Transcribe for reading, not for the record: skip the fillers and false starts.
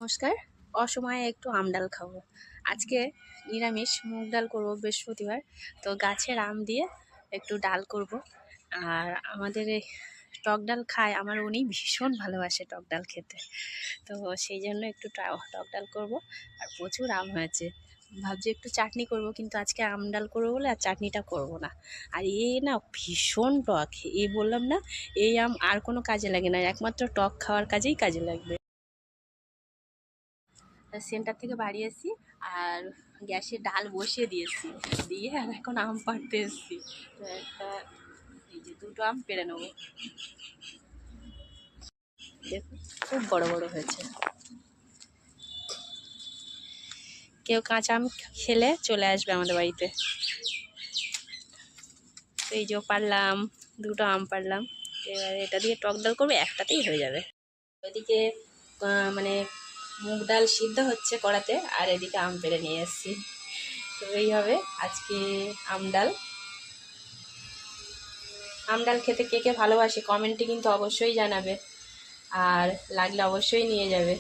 নমস্কার। অসময়ে একটু আম ডাল খাবো। আজকে নিরামিষ মুগ ডাল করবো বৃহস্পতিবার। তো গাছের আম দিয়ে একটু ডাল করব। আর আমাদের এই টক ডাল খায় আমার উনি ভীষণ ভালোবাসে টক ডাল খেতে। তো সেই জন্য একটু টক ডাল করব। আর প্রচুর আম হয়েছে। ভাবছি একটু চাটনি করব, কিন্তু আজকে আম ডাল করবো বলে আর চাটনিটা করব না। আর না ভীষণ টক, বললাম না, এই আম আর কোনো কাজে লাগে না, একমাত্র টক খাওয়ার কাজেই কাজে লাগবে। সেন্টার থেকে বাড়ি এসেছি আর গ্যাসে ডাল বসিয়ে দিয়েছি, দিয়ে আর এখন আম পাড়তে এসেছি। তো একটা এই যে দুটো আম পেড়ে নেবো। দেখুন খুব বড় বড় হয়েছে। কেউ কাঁচা আম খেলে চলে আসবে আমাদের বাড়িতে। তো এই যে পারলাম, দুটো আম পারলাম। এবার এটা দিয়ে টক ডাল করবে, একটাতেই হয়ে যাবে। ওইদিকে মানে মুগ ডাল সিদ্ধ হচ্ছে কড়াতে, আর এদিকে আম পেড়ে নিয়ে এসেছি। তো এইভাবে আজকে আম ডাল। আম ডাল খেতে কে কে ভালোবাসে কমেন্টে কিন্তু অবশ্যই জানাবে, আর লাগলে অবশ্যই নিয়ে যাবে।